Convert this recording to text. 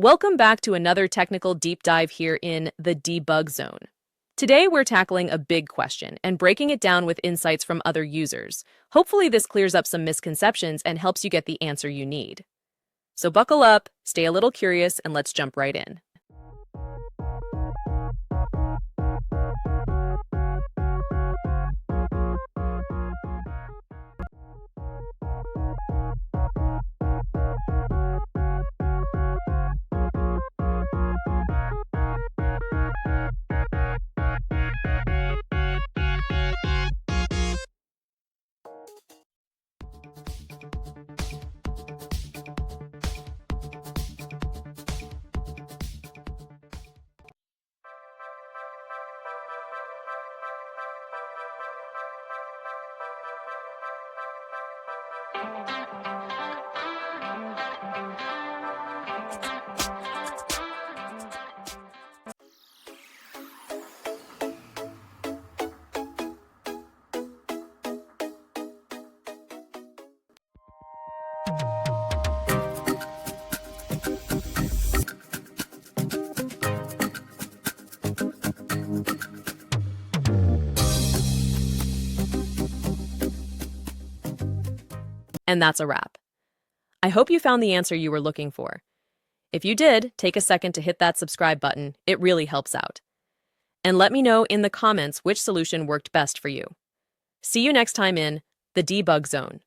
Welcome back to another technical deep dive here in the debug zone. Today, we're tackling a big question and breaking it down with insights from other users. Hopefully, this clears up some misconceptions and helps you get the answer you need. So buckle up, stay a little curious, and let's jump right in. And that's a wrap. I hope you found the answer you were looking for. If you did, take a second to hit that subscribe button. It really helps out. And let me know in the comments which solution worked best for you. See you next time in the debug zone.